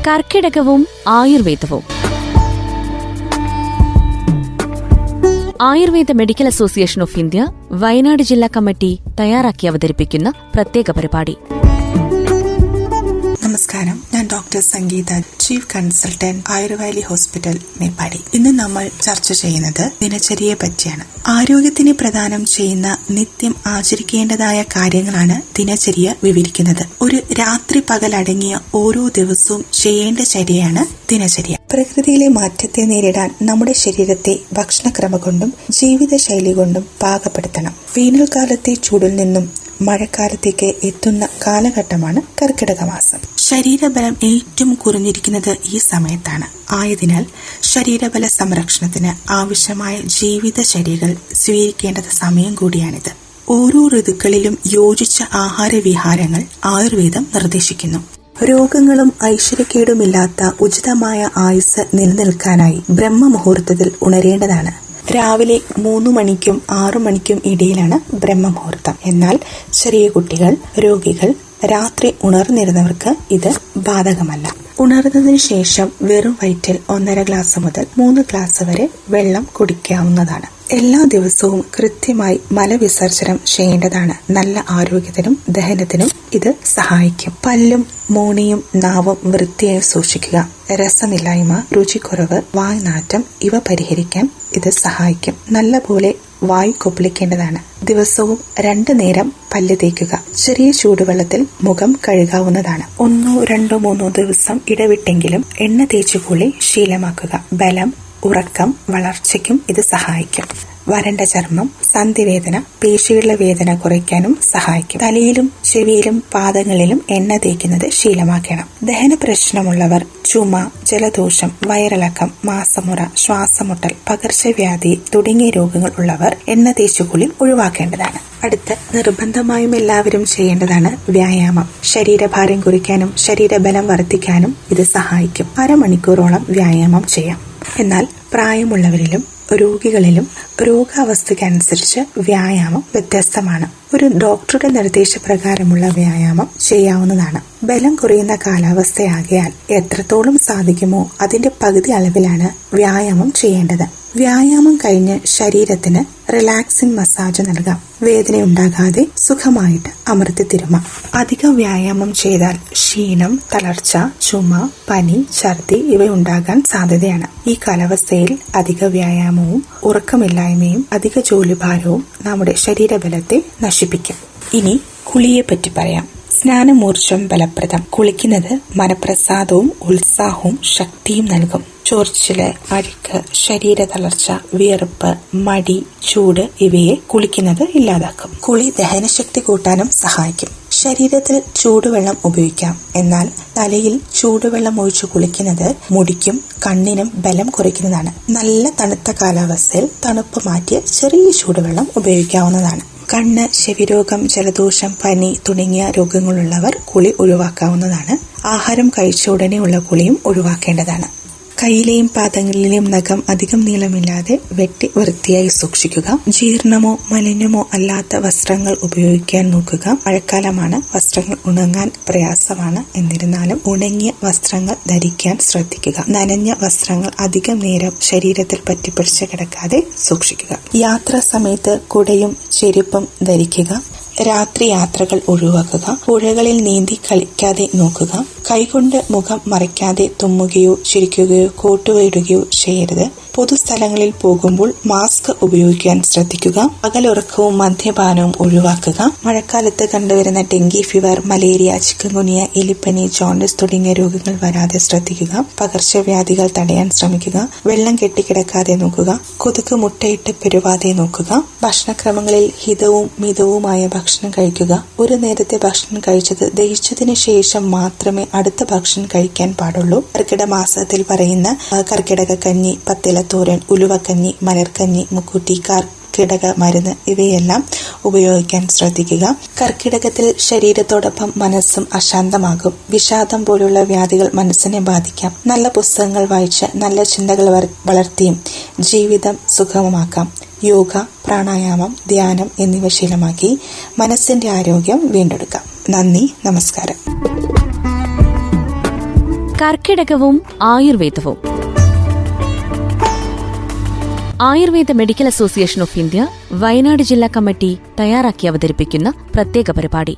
കർക്കിടകവും ആയുർവേദവും. Ayurveda medical association of India Wayanad ജില്ലാ committee തയ്യാറാക്കി അവതരിപ്പിക്കുന്ന പ്രത്യേക പരിപാടി. നമസ്കാരം, ഞാൻ doctor Sangeetha, chief consultant Ayurvedi hospital Meppadi. ഇന്ന് നമ്മൾ ചർച്ച ചെയ്യുന്നത് ദിനചര്യയെ പറ്റിയാണ്. ആരോഗ്യത്തിന് പ്രദാനം ചെയ്യുന്ന നിത്യം ആചരിക്കേണ്ടതായ കാര്യങ്ങളാണ് ദിനചര്യ വിവരിക്കുന്നത്. ഒരു രാത്രി പകലടങ്ങിയ ഓരോ ദിവസവും ചെയ്യേണ്ട ചര്യയാണ് ദിനചര്യ. പ്രകൃതിയിലെ മാറ്റത്തെ നേരിടാൻ നമ്മുടെ ശരീരത്തെ ഭക്ഷണക്രമം കൊണ്ടും ജീവിതശൈലി കൊണ്ടും പാകപ്പെടുത്തണം. വേനൽക്കാലത്തെ ചൂടിൽ നിന്നും മഴക്കാലത്തേക്ക് എത്തുന്ന കാലഘട്ടമാണ് കർക്കിടക മാസം. ശരീരബലം ഏറ്റവും കുറഞ്ഞിരിക്കുന്നത് ഈ സമയത്താണ്. ആയതിനാൽ ശരീരബല സംരക്ഷണത്തിന് ആവശ്യമായ ജീവിതചര്യകൾ സ്വീകരിക്കേണ്ടത് സമയം കൂടിയാണിത്. ഓരോ ഋതുക്കളിലും യോജിച്ച ആഹാരവിഹാരങ്ങൾ ആയുർവേദം നിർദ്ദേശിക്കുന്നു. രോഗങ്ങളും ഐശ്വര്യക്കേടുമില്ലാത്ത ഉചിതമായ ആയുസ് നിലനിൽക്കാനായി ബ്രഹ്മമുഹൂർത്തത്തിൽ ഉണരേണ്ടതാണ്. രാവിലെ 3 മണിക്കും 6 മണിക്കും ഇടയിലാണ് ബ്രഹ്മമുഹൂർത്തം. എന്നാൽ ചെറിയ കുട്ടികൾ, രോഗികൾ, രാത്രി ഉണർന്നിരുന്നവർക്ക് ഇത് ബാധകമല്ല. ഉണർന്നതിന് ശേഷം വെറും വയറ്റിൽ 1.5 ഗ്ലാസ് മുതൽ 3 ഗ്ലാസ് വരെ വെള്ളം കുടിക്കാവുന്നതാണ്. എല്ലാ ദിവസവും കൃത്യമായി മലവിസർജനം ചെയ്യേണ്ടതാണ്. നല്ല ആരോഗ്യത്തിനും ദഹനത്തിനും ഇത് സഹായിക്കും. പല്ലും മോണയും നാവും വൃത്തിയായി സൂക്ഷിക്കുക. രസമില്ലായ്മ, രുചിക്കുറവ്, വായ്നാറ്റം ഇവ പരിഹരിക്കാൻ ഇത് സഹായിക്കും. നല്ലപോലെ വായു കൊപ്പിളിക്കേണ്ടതാണ്. ദിവസവും 2 നേരം പല്ല് തേക്കുക. ചെറിയ ചൂടുവെള്ളത്തിൽ മുഖം കഴുകാവുന്നതാണ്. 1, 2, 3 ദിവസം ഇടവിട്ടെങ്കിലും എണ്ണ തേച്ചുകൂളി ശീലമാക്കുക. ബലം, ഉറക്കം, വളർച്ചയ്ക്കും ഇത് സഹായിക്കും. വരണ്ട ചർമ്മം, സന്ധിവേദന, പേശികളുടെ വേദന കുറയ്ക്കാനും സഹായിക്കും. തലയിലും ചെവിയിലും പാദങ്ങളിലും എണ്ണ തേക്കുന്നത് ശീലമാക്കണം. ദഹന പ്രശ്നമുള്ളവർ ചുമ, ജലദോഷം, വയറിളക്കം, മാസമുറ, ശ്വാസമുട്ടൽ, പകർച്ചവ്യാധി തുടങ്ങിയ രോഗങ്ങൾ ഉള്ളവർ എണ്ണ തേച്ചുകൂളി ഒഴിവാക്കേണ്ടതാണ്. അടുത്ത് നിർബന്ധമായും എല്ലാവരും ചെയ്യേണ്ടതാണ് വ്യായാമം. ശരീരഭാരം കുറയ്ക്കാനും ശരീരബലം വർദ്ധിക്കാനും ഇത് സഹായിക്കും. 1/2 മണിക്കൂറോളം വ്യായാമം ചെയ്യാം. എന്നാൽ പ്രായമുള്ളവരിലും രോഗികളിലും രോഗാവസ്ഥയ്ക്കനുസരിച്ച് വ്യായാമം വ്യത്യസ്തമാണ്. ഒരു ഡോക്ടറുടെ നിർദ്ദേശപ്രകാരമുള്ള വ്യായാമം ചെയ്യാവുന്നതാണ്. ബലം കുറയുന്ന കാലാവസ്ഥയാകയാൽ എത്രത്തോളം സാധിക്കുമോ അതിന്റെ പകുതി അളവിലാണ് വ്യായാമം ചെയ്യേണ്ടത്. വ്യായാമം കഴിഞ്ഞ് ശരീരത്തിന് റിലാക്സിംഗ് മസാജ് നൽകാം. വേദനയുണ്ടാകാതെ സുഖമായിട്ട് അമർത്തി തിരുമാം. അധിക വ്യായാമം ചെയ്താൽ ക്ഷീണം, തളർച്ച, ചുമ, പനി, ഛർദി ഇവയുണ്ടാകാൻ സാധ്യതയാണ്. ഈ കാലാവസ്ഥയിൽ അധിക വ്യായാമവും ഉറക്കമില്ലായ്മയും അധിക ജോലിഭാരവും നമ്മുടെ ശരീരബലത്തെ നശിപ്പിക്കും. ഇനി കുളിയെ പറ്റി പറയാം. സ്നാനമൂർജ്ജം ബലപ്രദം. കുളിക്കുന്നത് മനപ്രസാദവും ഉത്സാഹവും ശക്തിയും നൽകും. ചൊറിച്ചില്, അഴുക്ക്, ശരീര തളർച്ച, വിയർപ്പ്, മടി, ചൂട് ഇവയെ കുളിക്കുന്നത് ഇല്ലാതാക്കും. കുളി ദഹനശക്തി കൂട്ടാനും സഹായിക്കും. ശരീരത്തിൽ ചൂടുവെള്ളം ഉപയോഗിക്കാം. എന്നാൽ തലയിൽ ചൂടുവെള്ളം ഒഴിച്ചു കുളിക്കുന്നത് മുടിക്കും കണ്ണിനും ബലം കുറയ്ക്കുന്നതാണ്. നല്ല തണുത്ത കാലാവസ്ഥയിൽ തണുപ്പ് മാറ്റിയ ചെറിയ ചൂടുവെള്ളം ഉപയോഗിക്കാവുന്നതാണ്. കണ്ണ്, ചെവിരോഗം, ജലദോഷം, പനി തുടങ്ങിയ രോഗങ്ങളുള്ളവർ കുളി ഒഴിവാക്കാവുന്നതാണ്. ആഹാരം കഴിച്ച ഉടനെയുള്ള കുളിയും ഒഴിവാക്കേണ്ടതാണ്. കൈയിലെയും പാദങ്ങളിലെയും നഖം അധികം നീളമില്ലാതെ വെട്ടി വൃത്തിയായി സൂക്ഷിക്കുക. ജീർണമോ മലിനമോ അല്ലാത്ത വസ്ത്രങ്ങൾ ഉപയോഗിക്കാൻ നോക്കുക. മഴക്കാലമാണ്, വസ്ത്രങ്ങൾ ഉണങ്ങാൻ പ്രയാസമാണ്. എന്നിരുന്നാലും ഉണങ്ങിയ വസ്ത്രങ്ങൾ ധരിക്കാൻ ശ്രദ്ധിക്കുക. നനഞ്ഞ വസ്ത്രങ്ങൾ അധികം നേരം ശരീരത്തിൽ പറ്റിപ്പിടിച്ച് കിടക്കാതെ സൂക്ഷിക്കുക. യാത്രാ സമയത്ത് കുടയും ചെരുപ്പും ധരിക്കുക. രാത്രി യാത്രകൾ ഒഴിവാക്കുക. പുഴകളിൽ നീന്തി കളിക്കാതെ നോക്കുക. കൈകൊണ്ട് മുഖം മറയ്ക്കാതെ തുമ്മുകയോ ചിരിക്കുകയോ കോട്ടുവയിടുകയോ ചെയ്യരുത്. പൊതുസ്ഥലങ്ങളിൽ പോകുമ്പോൾ മാസ്ക് ഉപയോഗിക്കാൻ ശ്രദ്ധിക്കുക. പകലുറക്കവും മദ്യപാനവും ഒഴിവാക്കുക. മഴക്കാലത്ത് കണ്ടുവരുന്ന ഡെങ്കി ഫീവർ, മലേറിയ, ചിക്കൻഗുനിയ, എലിപ്പനി, ജോണ്ടിസ് തുടങ്ങിയ രോഗങ്ങൾ വരാതെ ശ്രദ്ധിക്കുക. പകർച്ചവ്യാധികൾ തടയാൻ ശ്രമിക്കുക. വെള്ളം കെട്ടിക്കിടക്കാതെ നോക്കുക. കൊതുക് മുട്ടയിട്ട് പെരുവാതെ നോക്കുക. ഭക്ഷണക്രമങ്ങളിൽ ഹിതവും മിതവുമായ ഭക്ഷണം കഴിക്കുക. ഒരു നേരത്തെ ഭക്ഷണം കഴിച്ചത് ദഹിച്ചതിന് ശേഷം മാത്രമേ അടുത്ത ഭക്ഷണം കഴിക്കാൻ പാടുള്ളൂ. കർക്കിടക മാസത്തിൽ പറയുന്ന കർക്കിടക കഞ്ഞി, പത്തിലത്തോരൻ, ഉലുവക്കഞ്ഞി, മലർക്കഞ്ഞി, മുക്കൂറ്റി, കർക്കിടക മരുന്ന് ഇവയെല്ലാം ഉപയോഗിക്കാൻ ശ്രദ്ധിക്കുക. കർക്കിടകത്തിൽ ശരീരത്തോടൊപ്പം മനസ്സും അശാന്തമാകും. വിഷാദം പോലുള്ള വ്യാധികൾ മനസ്സിനെ ബാധിക്കാം. നല്ല പുസ്തകങ്ങൾ വായിച്ച് നല്ല ചിന്തകൾ വളർത്തിയും ജീവിതം സുഗമമാക്കാം. യോഗ, പ്രാണായാമം, ധ്യാനം എന്നിവ ശീലമാക്കി മനസ്സിന്റെ ആരോഗ്യം വീണ്ടെടുക്കാം. നന്ദി, നമസ്കാരം. കർക്കിടകവും ആയുർവേദവും. Ayurveda medical association of India Wayanad ജില്ലാ കമ്മിറ്റി തയ്യാറാക്കി അവതരിപ്പിക്കുന്ന പ്രത്യേക പരിപാടി.